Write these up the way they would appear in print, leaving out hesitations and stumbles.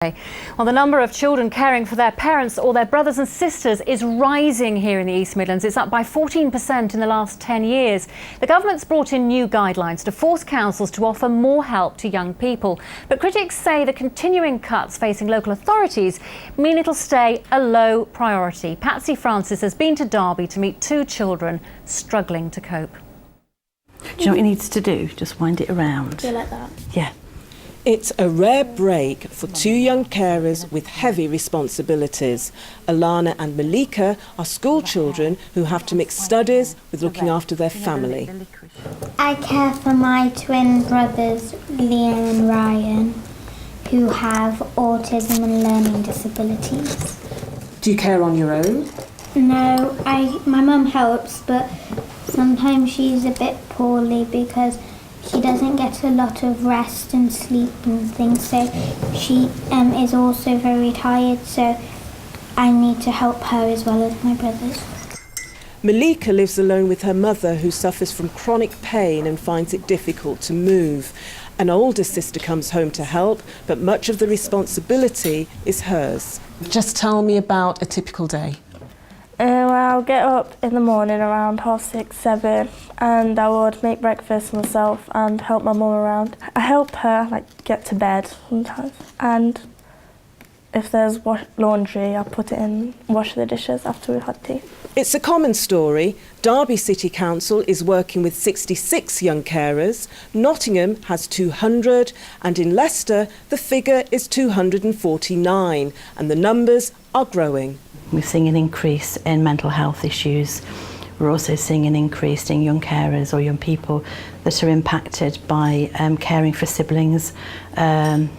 Well, the number of children caring for their parents or their brothers and sisters is rising here in the East Midlands. It's up by 14% in the last 10 years. The government's brought in new guidelines to force councils to offer more help to young people. But critics say the continuing cuts facing local authorities mean it'll stay a low priority. Patsy Francis has been to Derby to meet two children struggling to cope. Do you know what he needs to do? Just wind it around. Do you like that? Yeah. It's a rare break for two young carers with heavy responsibilities. Alana and Malika are school children who have to mix studies with looking after their family. I care for my twin brothers, Liam and Ryan, who have autism and learning disabilities. Do you care on your own? No, my mum helps, but sometimes she's a bit poorly because she doesn't get a lot of rest and sleep and things, so she is also very tired, so I need to help her as well as my brothers. Malika lives alone with her mother, who suffers from chronic pain and finds it difficult to move. An older sister comes home to help, but much of the responsibility is hers. Just tell me about a typical day. I'll get up in the morning around 6:30, 7, and I would make breakfast myself and help my mum around. I help her get to bed sometimes, and if there's laundry, I put it in, wash the dishes after we've had tea. It's a common story. Derby City Council is working with 66 young carers. Nottingham has 200, and in Leicester the figure is 249, and the numbers are growing. We're seeing an increase in mental health issues. We're also seeing an increase in young carers or young people that are impacted by caring for siblings, and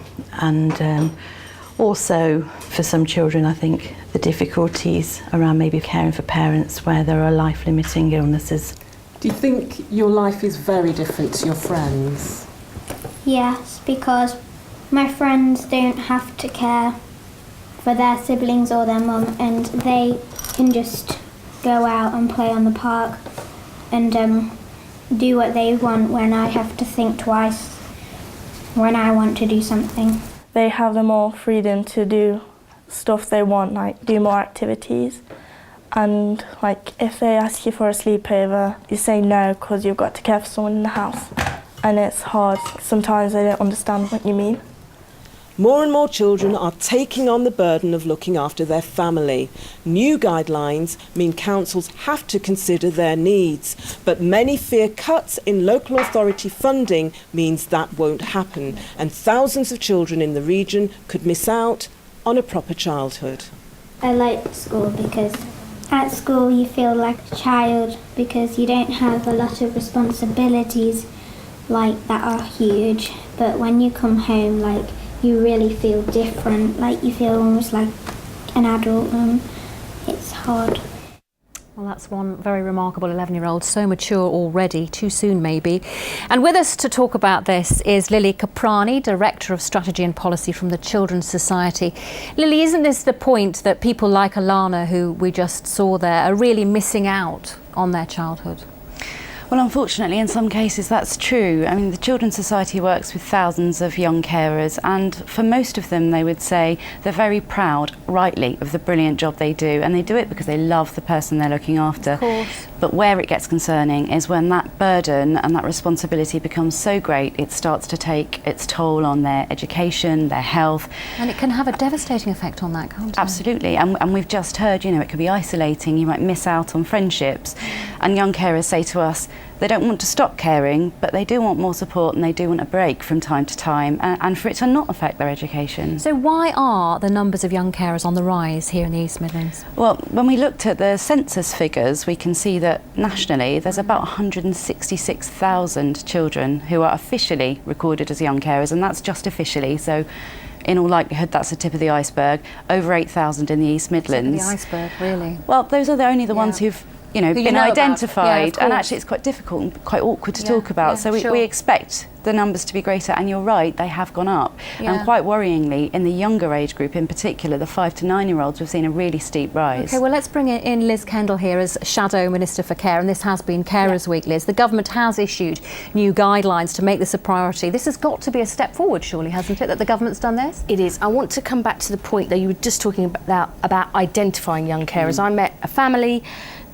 also for some children, I think, the difficulties around maybe caring for parents where there are life-limiting illnesses. Do you think your life is very different to your friends? Yes, because my friends don't have to care for their siblings or their mum, and they can just go out and play on the park and do what they want, when I have to think twice when I want to do something. They have the more freedom to do stuff they want, like do more activities, and if they ask you for a sleepover, you say no because you've got to care for someone in the house, and it's hard. Sometimes they don't understand what you mean. More and more children are taking on the burden of looking after their family. New guidelines mean councils have to consider their needs, but many fear cuts in local authority funding means that won't happen, and thousands of children in the region could miss out on a proper childhood. I like school because at school you feel like a child because you don't have a lot of responsibilities that are huge, but when you come home you really feel different, you feel almost like an adult, and it's hard. Well, that's one very remarkable 11-year-old, so mature already, too soon maybe. And with us to talk about this is Lily Caprani, Director of Strategy and Policy from the Children's Society. Lily, isn't this the point that people like Alana, who we just saw there, are really missing out on their childhood? Well, unfortunately, in some cases that's true. I mean, the Children's Society works with thousands of young carers, and for most of them they would say they're very proud, rightly, of the brilliant job they do, and they do it because they love the person they're looking after. Of course. But where it gets concerning is when that burden and that responsibility becomes so great, it starts to take its toll on their education, their health. And it can have a devastating effect on that, can't it? Absolutely, and we've just heard, it can be isolating, you might miss out on friendships, and young carers say to us, they don't want to stop caring, but they do want more support and they do want a break from time to time, and for it to not affect their education. So why are the numbers of young carers on the rise here in the East Midlands? Well, when we looked at the census figures, we can see that nationally there's about 166,000 children who are officially recorded as young carers, and that's just officially, so in all likelihood that's the tip of the iceberg. Over 8,000 in the East Midlands. Tip of the iceberg, really? Well, those are only the ones who've been know about. identified, Yeah, and actually it's quite difficult and quite awkward to talk about. So sure. we expect the numbers to be greater, and you're right, they have gone up. And quite worryingly, in the younger age group in particular, the 5 to 9-year-olds, we've seen a really steep rise. Okay, well, let's bring in Liz Kendall here as Shadow Minister for Care, and this has been Carers Week, Liz. The government has issued new guidelines to make this a priority. This has got to be a step forward, surely, hasn't it, that the government's done this? It is. I want to come back to the point that you were just talking about identifying young carers. I met a family.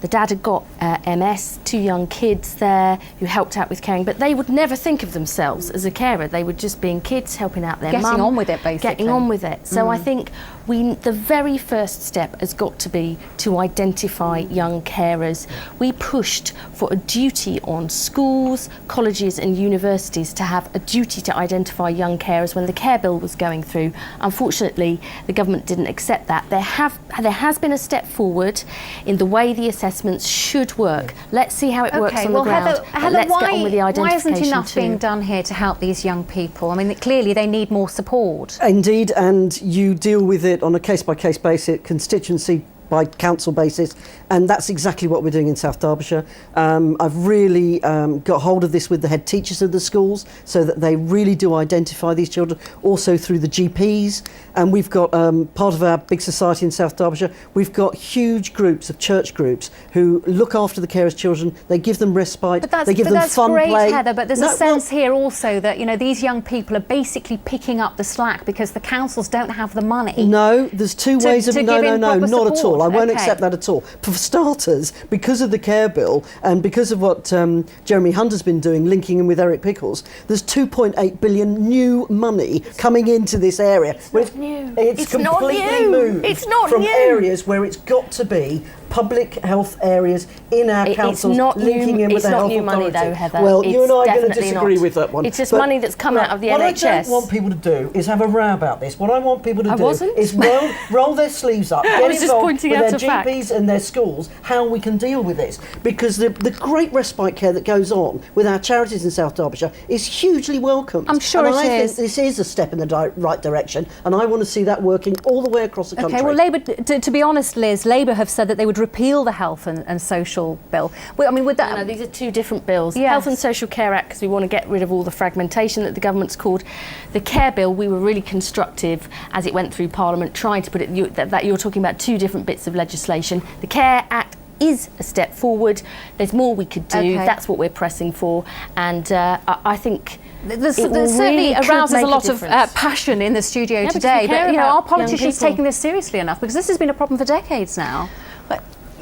The dad had got MS, 2 young kids there who helped out with caring, but they would never think of themselves as a carer. They would just being kids helping out their mum. Getting on with it, basically. Getting on with it. So I think the very first step has got to be to identify young carers. We pushed for a duty on schools, colleges and universities to have a duty to identify young carers when the care bill was going through. Unfortunately, the government didn't accept that. There has been a step forward in the way the assessments should work. Let's see how it works on the ground. Heather, let's get on with the identification why isn't enough too. being done here to help these young people? I mean, clearly they need more support. Indeed, and you deal with it on a case-by-case basis, constituency by council basis, and that's exactly what we're doing in South Derbyshire. I've really got hold of this with the head teachers of the schools so that they really do identify these children, also through the GPs, and we've got part of our big society in South Derbyshire, we've got huge groups of church groups who look after the carers' children, they give them respite, they give them fun great, play. Heather, but there's a sense here also that these young people are basically picking up the slack because the councils don't have the money. No, there's two ways of no, not at all. I won't accept that at all. For starters, because of the care bill and because of what Jeremy Hunter's been doing, linking in with Eric Pickles, there's 2.8 billion new money coming into this area. It's new. It's completely not new. moved It's not from new. areas where it's got to be public health areas in our councils, linking in with the health authority. It's not new money though, Heather. Well, you and I are going to definitely disagree not. with that one. It's just money that's come out of the NHS. What I don't want people to do is have a row about this. What I want people to do is roll their sleeves up, get involved with their GPs and their schools, how we can deal with this. Because the great respite care that goes on with our charities in South Derbyshire is hugely welcomed. I'm sure and it I is. think this is a step in the right direction, and I want to see that working all the way across the country. Okay, well, Labour, to be honest, Liz, Labour have said that they would repeal the Health and Social Bill. I mean, would that... No, these are two different bills. Yes. Health and Social Care Act, because we want to get rid of all the fragmentation that the government's called. The Care Bill, we were really constructive as it went through Parliament, trying to put it... that you're talking about two different bits of legislation. The Care Act is a step forward. There's more we could do. That's what we're pressing for. And I think... There's certainly arouses a lot of passion in the studio today, but are politicians taking this seriously enough? Because this has been a problem for decades now.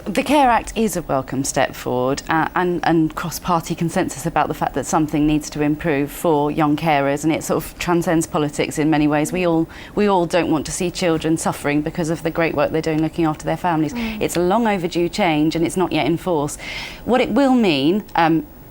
The Care Act is a welcome step forward and cross-party consensus about the fact that something needs to improve for young carers, and it sort of transcends politics in many ways. We all don't want to see children suffering because of the great work they're doing looking after their families. It's a long overdue change and it's not yet in force. What it will mean,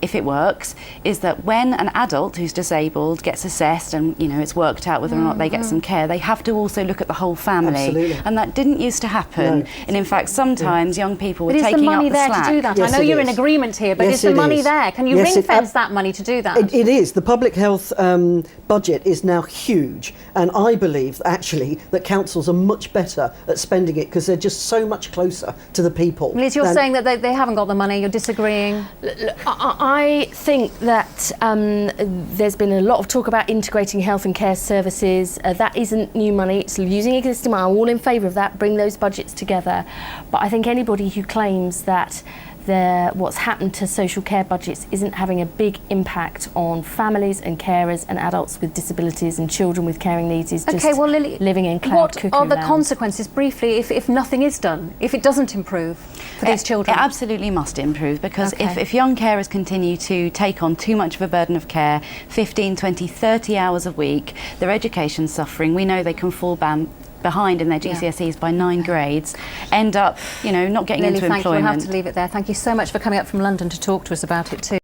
if it works, is that when an adult who's disabled gets assessed and it's worked out whether or not they get some care, they have to also look at the whole family. Absolutely. And that didn't used to happen. No. And in fact, sometimes young people were But taking up the slack. is the money there to do that? Yes, I know you're is. in agreement here, but Yes, is the it money is. there? Can you Yes, ring-fence that money to do that? It is. The public health budget is now huge, and I believe actually that councils are much better at spending it because they're just so much closer to the people. Liz, you're saying that they haven't got the money, you're disagreeing? I think that there's been a lot of talk about integrating health and care services. That isn't new money, it's using existing money. I'm all in favour of that, bring those budgets together. But I think anybody who claims that what's happened to social care budgets isn't having a big impact on families and carers and adults with disabilities and children with caring needs is just Lily, living in cloud cuckoo What are the land. consequences, briefly, if nothing is done, if it doesn't improve for these children? It absolutely must improve, because if young carers continue to take on too much of a burden of care, 15, 20, 30 hours a week, their education's suffering. We know they can fall behind in their GCSEs by 9 grades, end up, not getting into employment. Thank you. We'll have to leave it there. Thank you so much for coming up from London to talk to us about it too.